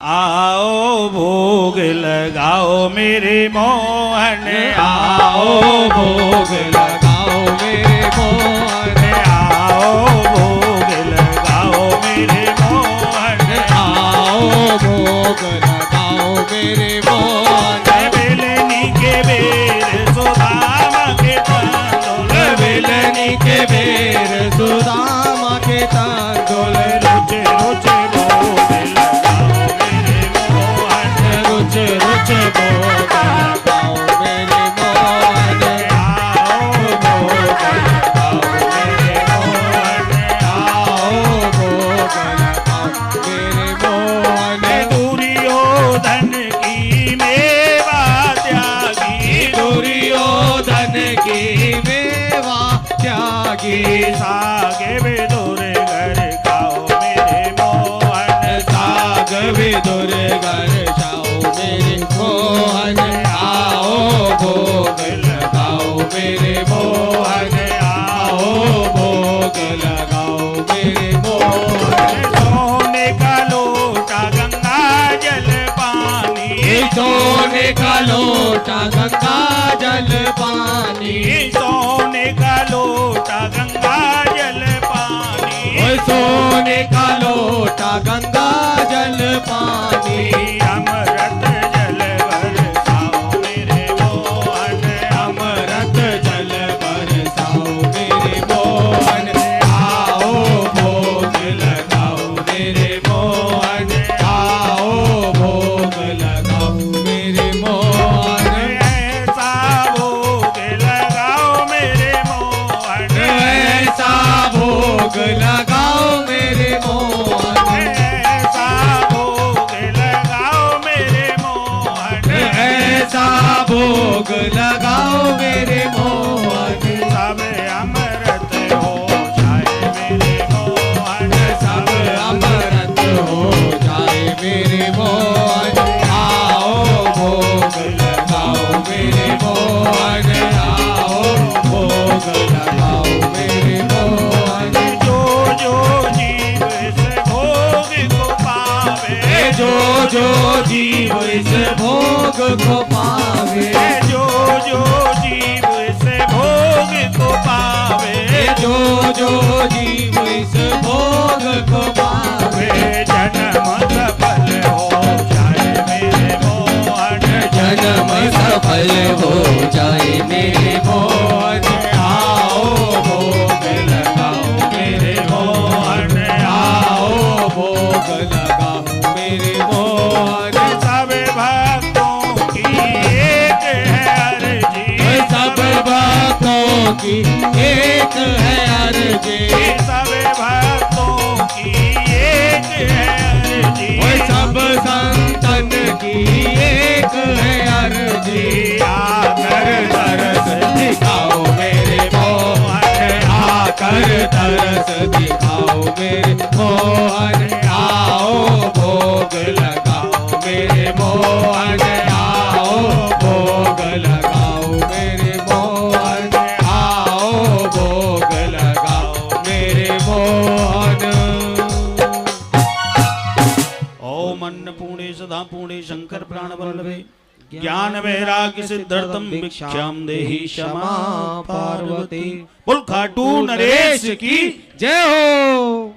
आओ भोग लगाओ मेरे मोहन, आओ भोग लगाओ मेरे मोहन, आओ भोग लगाओ मेरे मोहन, आओ भोग लगाओ मेरे मोहन। बेलनी के बेर सुदामा के तांदूल, बेलनी के बेर सुदामा के तांदूल, रोचे रोचे भोग लगाओ मेरे मोहन, रोचे रोचे भोग लगाओ मेरे मोहन, आओ भोग लगाओ मेरे मोहन, आओ भोग लगाओ मेरे मोहन। दुर्योधन की मेवा त्यागी, दुर्योधन की मेवा त्यागी, सागे विदुर घर खाओ मेरे मोहन, साग विदुर घर खाओ मेरे मोहन, आओ भोग लगाओ मेरे मोहन, आओ भोग लगाओ मेरे मोहन। सोने का लोटा गंगा जल पानी, सोने का लोटा गंगा जल पानी, सोने का लोटा गंगा जल पानी, सोने का लोटा गंगा जल पानी, अमृत जल बरसाओ मेरे मोहन, अमृत जल बरसाओ मेरे मोहन, आओ भोग लगाओ मेरे मोहन, आओ भोग लगाओ मेरे मोहन। ऐसा भोग लगाओ मेरे मोहन, ऐसा भोग लगाओ मेरे मोहन, ऐसा भोग लगाओ मेरे मोहन, ऐसा भोग लगाओ मेरे मोहन। सब अमृत हो जाए मेरे मोहन, सब अमृत हो जाए मेरे मोहन, आओ भोग लगाओ मेरे मोहन, आओ भोग लगाओ मेरे मोहन। जो जो जीव इस भोग को पावे, जो जो जीव इस भोग को पावे, जो जो जीव इस भोग को पावे, जो जो जीव इस भोग को पावे, जन्म सफल हो जाए मेरे मोहन, जन्म सफल हो जाए मेरे मोहन, आओ भोग लगाओ मेरे मोहन, आओ भोग लगाओ मेरे मोहन। सब भक्तों की एक है अर्जी, सब भक्तों की एक है अर्जी, सब भक्तों की एक है अर्जी, सब संतन की एक है अर्जी, आकर तरस दिखाओ मेरे मोहन, आकर तरस दिखाओ मेरे मोहन, आओ भोग लगाओ मेरे मोहन, आओ भोग लगाओ मेरे मोहन, आओ भोग लगाओ मेरे मोहन। ओम अन्नपूर्णे सदा पूर्णे शंकर प्राण वल्लभे, ज्ञान वैराग्य सिद्धार्थम भिक्षाम देहि क्षमा पार्वती। बोल खाटू नरेश की जय हो।